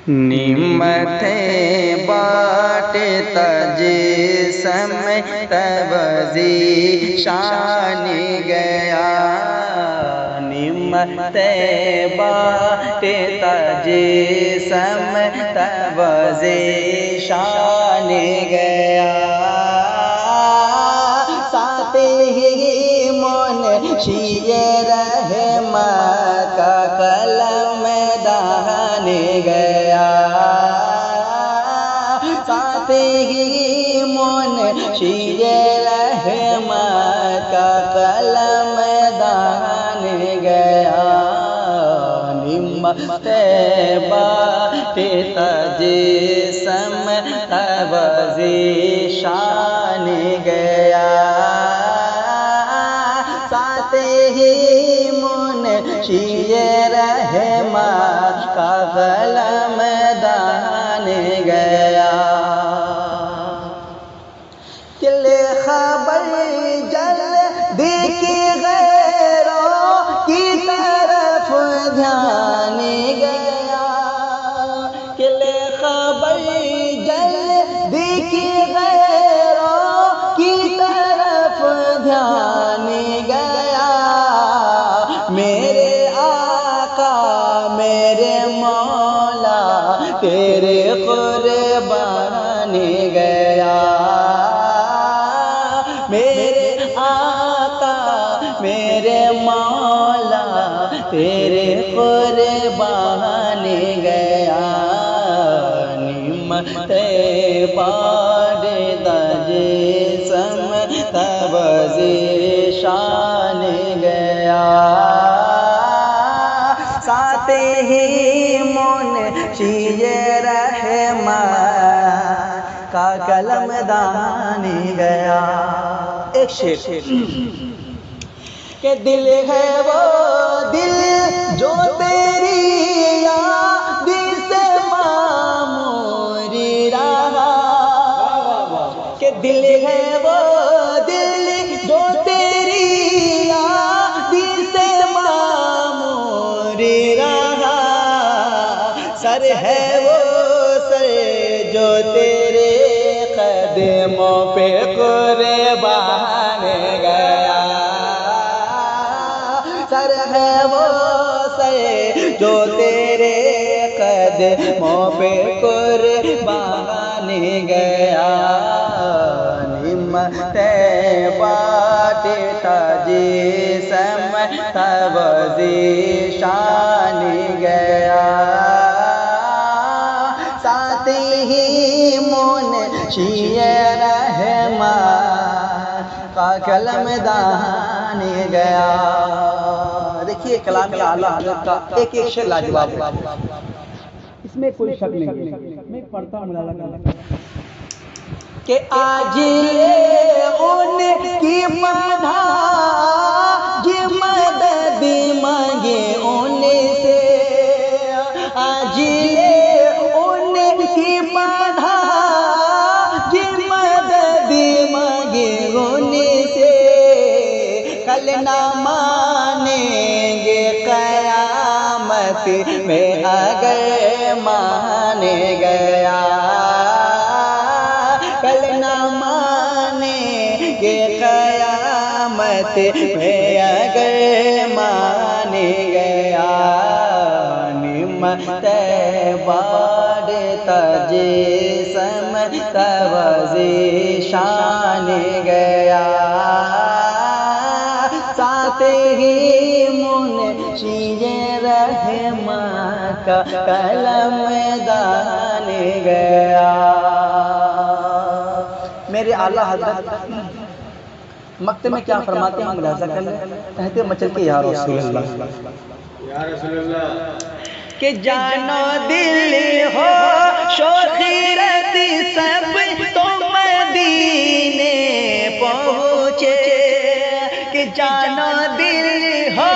निम्मत बाट जिस्म तब ज़ीशान गया। निम्मत बाट जिस्म तब ज़ीशान गया। साथ ही मुंशी रहमत का कलम दान गया। साथ ही मुंशी रहमत का कलम दान गया। निम्मत बाट जिस्म तब ज़ीशान गया। साथ ही मुंशी रहमत का कलम दान गया। किल खबर जल्दी की गैरों की तरफ ध्यान गया। किल खबर जल्दी की गैरों की तरफ ध्यान गया। मेरे आका मेरे मौला तेरे कुर्बान गया। मेरे आका मेरे मौला तेरे कुर्बान गया। निम्मत बाट जिस्म तब ज़ीशान गया। साथ ही मुंशी रहमत का कलम दान गया। एक शेर के दिल है वो दिल जो तेरी याद से मामूर रहा। के दिल है वो दिल जो तेरी याद से मामूर रहा। सर है वो सर जो तेरे कदमों पे कुर्बान गया। सर है वो सर जो तेरे कदमों पे कुर्बान गया। निम्मत बाट जिस्म तब ज़ीशान गया। साथ ही मुंशी रहमत का कलम दान गया। देखिए कलाम आला हज़रत का एक एक शेर लाजवाब है, इसमें कोई शक नहीं है। मैं पढ़ता हूँ कि आज ले उनकी मदा जी मदद मांगे उनसे। आज ले उनकी मदा जी मदद मांगे उनसे। कल ना मानेंगे कयामत में अगर मान गया। कल ना मानेंगे कयामत में अगर मान गया। निम्मत बाट जिस्म तब ज़ीशान गया। साथ ही मुंशी रहमत का कलम दान गया। मेरे आला हज़रत मक्ते में क्या फरमाते हैं, हम मुलाज़ा कर लें। कहते मचल के या रसूल अल्लाह के जानो दिल हो शोखीरत सब तो मदीने पहुँचे। कि जानो दिल हो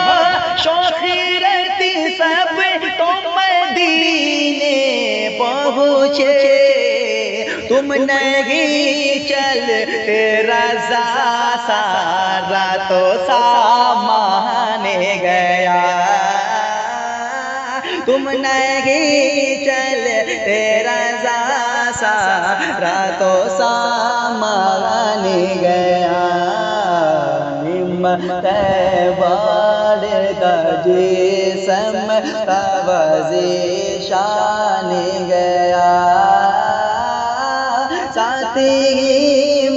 शोखीरत सब तो मदीने पहुँचे। तुम नहीं चलते रज़ा सारा तो सामान गया। तुम नहीं चल तेरा सारा तो सामानी गया निम्मत बाड़ जिसम तवज़ीशानी गया साथी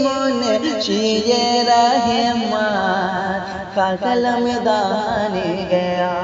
मुनशिए रहमान का कलम दानी गया।